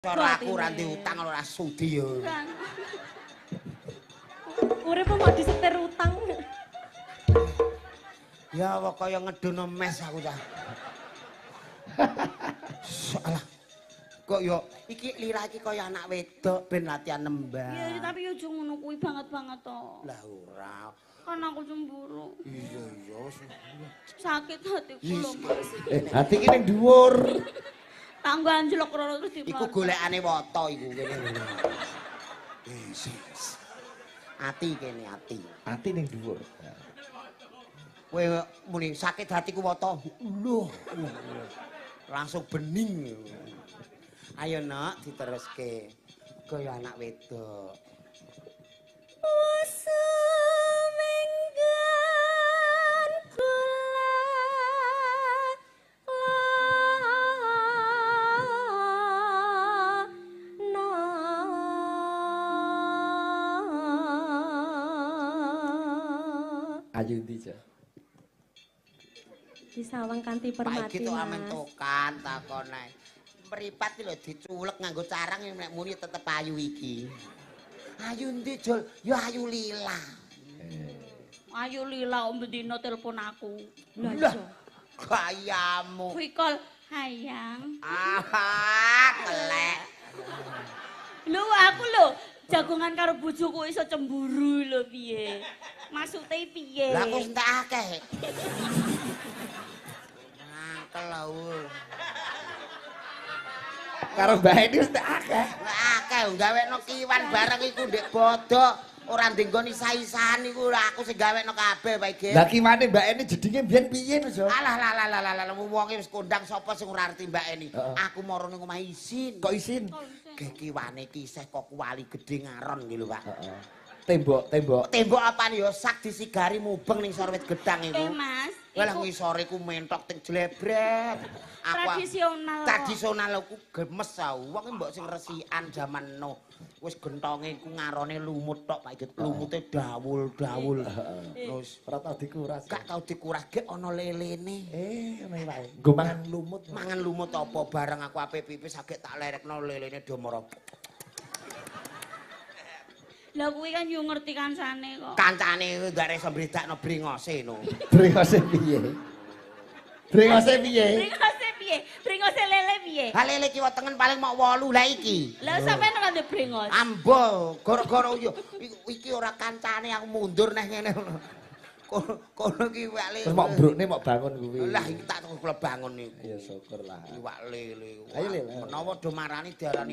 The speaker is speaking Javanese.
Cara aku ora utang ora sudi yo. Urip mau disetir utang. Ya kok kaya ngedono mes aku cah. Salah. Kok yo iki lirah iki kaya anak wedok ben latihan nembang. Iya, tapi yo aja ngono kuwi banget-banget to. Lah ora. Kan aku cemburu. Iya iya. Sakit hatiku lho, Mas. Hati ki ning dhuwur. Tanggo anjlok rono terus Iku diplontok. golekane woto iku kene. Ati kene ati. Hati ning dhuwur. Kowe muni sakit hatiku woto. Loh. Langsung bening. Ayo nak diteruske. Kaya anak wedok. Ayu ndi, Cak? Disawang kanthi Pak iki permati, tok amen Mas. tokan takone. Mripat iki lho diculek nganggo carang nek muni tetep ayu iki. Ayu ndi, Jul? Ya ayu lila. Ayu Lila om dino telepon aku. Lah Lah, iya. gayamu. Kuwi kol hayang. Ah, kelek. Lho aku lho jagongan karo bojoku iso cemburu lho piye. Maksude piye? Lah aku entek akeh. Mangkel lho. Karo Mbak Eni wis tak akeh. Lah akeh gawekno kiwan bareng iku ndek bodok. Ora ndenggon isa-isan iku aku sing gawekno kabeh Pak Ige. Lah kiwane Mbak Eni jedinge biyen piye, Mas? Alah lah wong wis kondang sapa sing ora arti Mbak Eni. Heeh. Aku moro ning omah isin. Kok isin? Ge kiwane iki isih kok kuali gedhe ngaron iki lho Pak. Heeh. Tembok. Tembok apane ya sak disigari mubeng ning sor wit gedang iku. Mas, Lah iku ngisore ku mentok teng jlebret. tradisional. Tradisional aku gemes aku. Wong mbok sing resikan jaman no. Wis gentonge ku ngarone lumut tok Pak Igit. Lumute dawul-dawul. Terus Ora tau dikuras. gak tau dikuras ge ana lelene. Ngene wae. Nggo mangan lumut. Mangan lumut apa bareng aku ape pipis agek tak lerekno lelene domoro. Lah kuwi kan yo ngerti kancane kok. Kancane ndak iso mbredakno brengose no. Brengose piye? Brengose piye? Bringose piye? Bringose lele piye? Ha lele kiwa tengen paling mok 8 lah iki. Lah sampean kan ndek bringos. Ambo, gara-gara yo iki ora kancane aku mundur neh ngene. Kono ki wale. Terus mok brukne mok bangun kuwi. Lah iki tak kula bangun niku. Ya syukur lah. Iwak lele. Ayo lele. Menawa do marani diarani